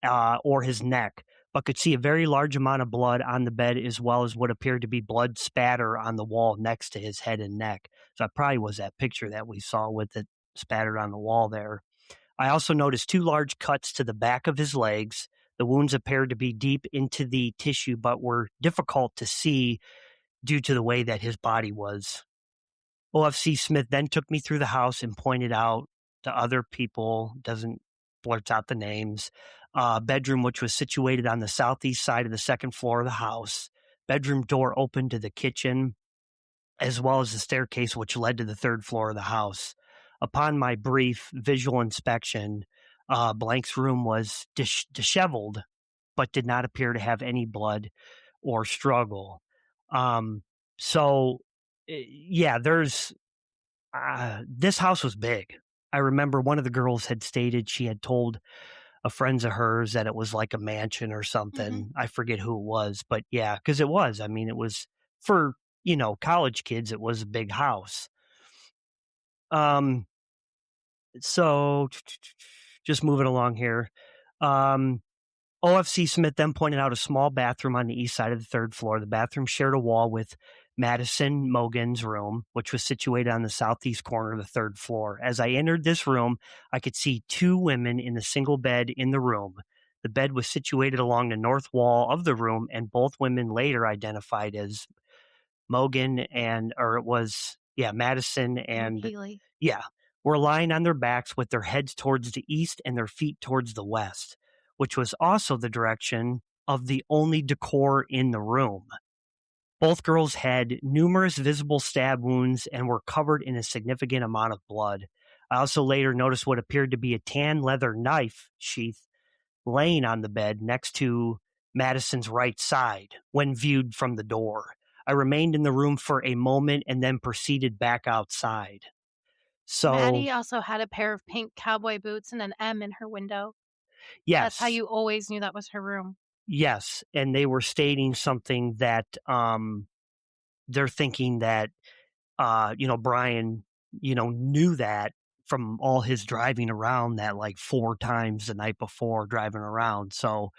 or his neck, but could see a very large amount of blood on the bed, as well as what appeared to be blood spatter on the wall next to his head and neck. So that probably was that picture that we saw with it spattered on the wall there. I also noticed 2 large cuts to the back of his legs. The wounds appeared to be deep into the tissue, but were difficult to see due to the way that his body was. OFC Smith then took me through the house and pointed out to other people, blurts out the names, bedroom, which was situated on the southeast side of the second floor of the house. Bedroom door opened to the kitchen, as well as the staircase, which led to the third floor of the house. Upon my brief visual inspection, Blank's room was disheveled, but did not appear to have any blood or struggle. This house was big. I remember one of the girls had stated she had told a friend of hers that it was like a mansion or something. Mm-hmm. I forget who it was, but yeah, because it was. I mean, it was for, college kids, it was a big house. So just moving along here. OFC Smith then pointed out a small bathroom on the east side of the third floor. The bathroom shared a wall with Madison Mogan's room, which was situated on the southeast corner of the third floor. As I entered this room, I could see 2 women in a single bed in the room. The bed was situated along the north wall of the room, and both women later identified as Madison and Haley. Yeah, were lying on their backs with their heads towards the east and their feet towards the west, which was also the direction of the only decor in the room. Both girls had numerous visible stab wounds and were covered in a significant amount of blood. I also later noticed what appeared to be a tan leather knife sheath laying on the bed next to Madison's right side when viewed from the door. I remained in the room for a moment and then proceeded back outside. So Maddie also had a pair of pink cowboy boots and an M in her window. Yes. That's how you always knew that was her room. Yes, and they were stating something that they're thinking that Bryan knew that from all his driving around that like 4 times the night before driving around. So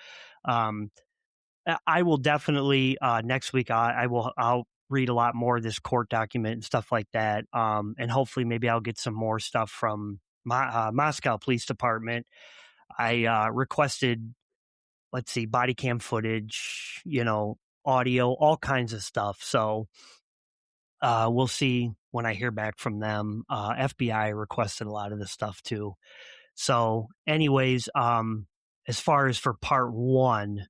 I will definitely next week I'll read a lot more of this court document and stuff like that, and hopefully maybe I'll get some more stuff from Moscow Police Department. I requested, body cam footage, audio, all kinds of stuff. So we'll see when I hear back from them. FBI requested a lot of this stuff too. So anyways, as far as for part 1,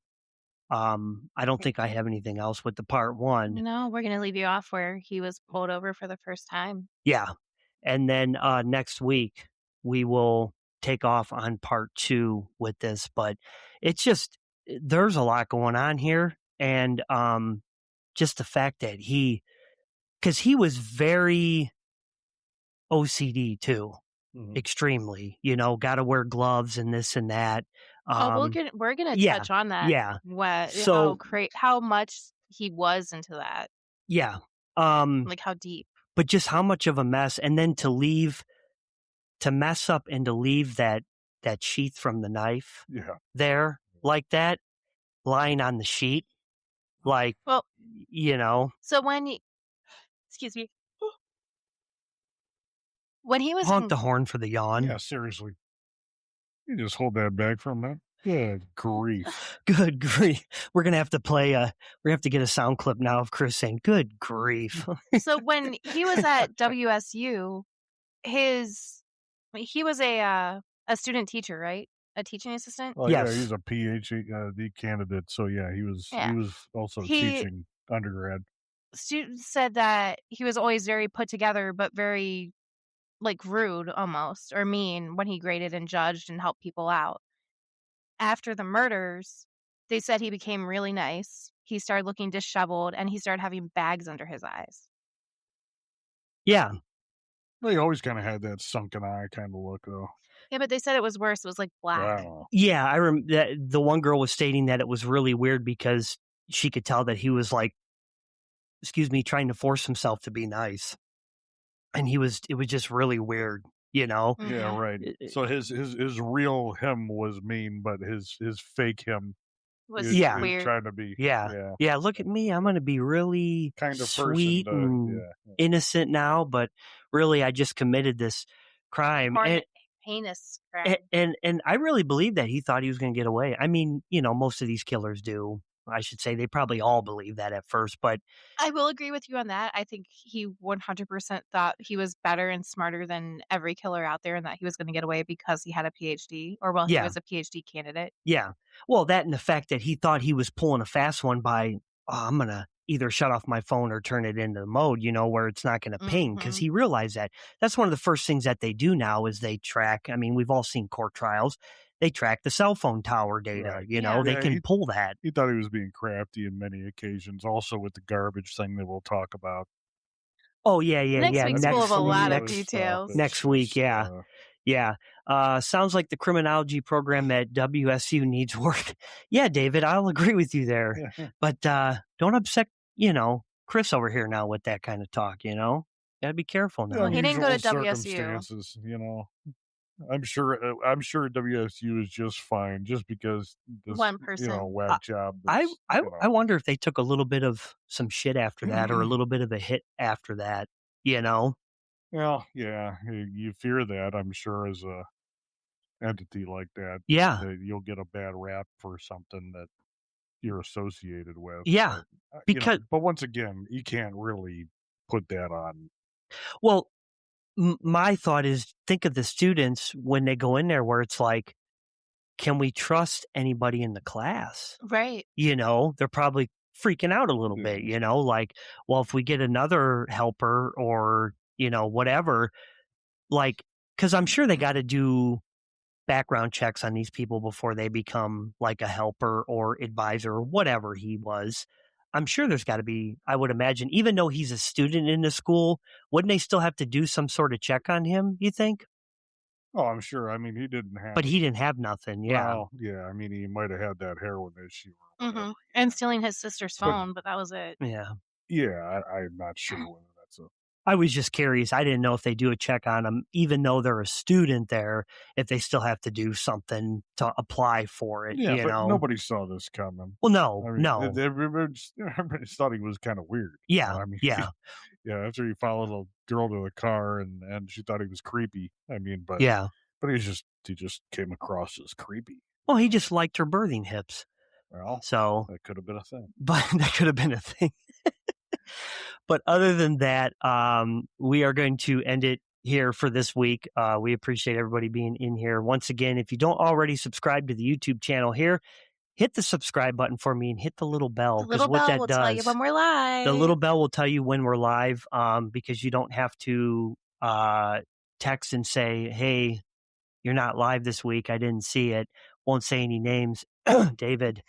I don't think I have anything else with the part 1. No, we're going to leave you off where he was pulled over for the first time. Yeah. And then next week we will take off on part 2 with this, but it's just, there's a lot going on here. And just the fact that because he was very OCD too, extremely, got to wear gloves and this and that. We're gonna touch on that. Yeah. How much he was into that. Yeah. Like how deep. But just how much of a mess, and then to mess up and to leave that sheath from the knife there like that, lying on the sheet, like, So excuse me. When he was honk the horn for the yawn. Yeah, seriously. You just hold that back from that. Good grief. Good grief. We're going to have to get a sound clip now of Chris saying, good grief. So when he was at WSU, he was a student teacher, right? A teaching assistant? Oh, yes. Yeah, he's a PhD candidate. So yeah, he was also teaching undergrad. Students said that he was always very put together, but very rude almost, or mean when he graded and judged and helped people out. After the murders, they said he became really nice. He started looking disheveled and he started having bags under his eyes. Yeah. They always kind of had that sunken eye kind of look, though. Yeah, but they said it was worse. It was like black. Wow. Yeah, I remember that the one girl was stating that it was really weird because she could tell that he was like, trying to force himself to be nice. And it was just really weird, you know? Yeah, right. So his real him was mean, but his fake him was is weird. trying to be. Yeah. Look at me. I'm going to be really kind of sweet person, and innocent now, but really I just committed this crime. Heinous crime. And I really believe that he thought he was going to get away. I mean, most of these killers do. I should say they probably all believe that at first, but I will agree with you on that. I think he 100% thought he was better and smarter than every killer out there and that he was going to get away because he had a PhD he was a PhD candidate. Yeah. Well, that and the fact that he thought he was pulling a fast one by, I'm going to either shut off my phone or turn it into mode, where it's not going to ping, because he realized that. That's one of the first things that they do now is they track. I mean, we've all seen court trials. They track the cell phone tower data, Right. they can pull that. He thought he was being crafty in many occasions, also with the garbage thing that we'll talk about. Oh, yeah. Next week's full of a lot of details. Next week, yeah. Sounds like the criminology program at WSU needs work. Yeah, David, I'll agree with you there. But don't upset, Chris over here now with that kind of talk, Gotta be careful now. He didn't go to WSU. Circumstances, I'm sure WSU is just fine, just because this one person, whack job. I wonder if they took a little bit of some shit after that, or a little bit of a hit after that. Well, yeah, you fear that. I'm sure as a entity like that, that you'll get a bad rap for something that you're associated with. Yeah, but once again, you can't really put that on. Well, my thought is, think of the students when they go in there where it's like, can we trust anybody in the class? Right. They're probably freaking out a little bit, like, well, if we get another helper or, whatever, like, because I'm sure they got to do background checks on these people before they become like a helper or advisor or whatever he was. I'm sure there's got to be, I would imagine, even though he's a student in the school, wouldn't they still have to do some sort of check on him, you think? Oh, I'm sure. I mean, he didn't have. But he didn't have nothing, yeah. Well, yeah, I mean, he might have had that heroin issue. And stealing his sister's phone, but that was it. Yeah. Yeah, I'm not sure whether that's a... I was just curious. I didn't know if they do a check on them, even though they're a student there, if they still have to do something to apply for it. Yeah, but nobody saw this coming. Well, no, I mean, no. Everybody thought he was kind of weird. Yeah, I mean, yeah. After he followed a girl to the car and she thought he was creepy. I mean, but he just came across as creepy. Well, he just liked her birthing hips. Well, so that could have been a thing. But that could have been a thing. But other than that, we are going to end it here for this week. We appreciate everybody being in here. Once again, if you don't already subscribe to the YouTube channel here, hit the subscribe button for me and hit the little bell. The little bell will tell you when we're live. The little bell will tell you when we're live, because you don't have to text and say, hey, you're not live this week. I didn't see it. Won't say any names. David.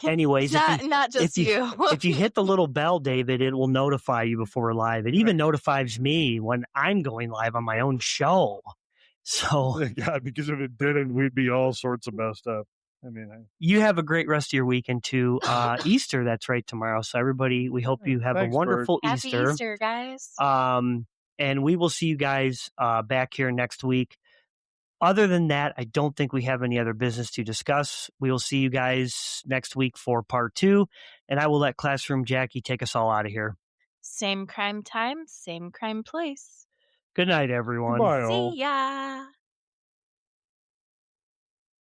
Anyways, not just you. If you hit the little bell, David, it will notify you before we're live. It even notifies me when I'm going live on my own show. So, God, because if it didn't, we'd be all sorts of messed up. I mean, you have a great rest of your weekend too. Easter, that's right, tomorrow. So everybody, we hope you have a wonderful Easter. Happy Easter, guys. And we will see you guys back here next week. Other than that, I don't think we have any other business to discuss. We will see you guys next week for part 2, and I will let Classroom Jackie take us all out of here. Same crime time, same crime place. Good night, everyone. Bye, See ya.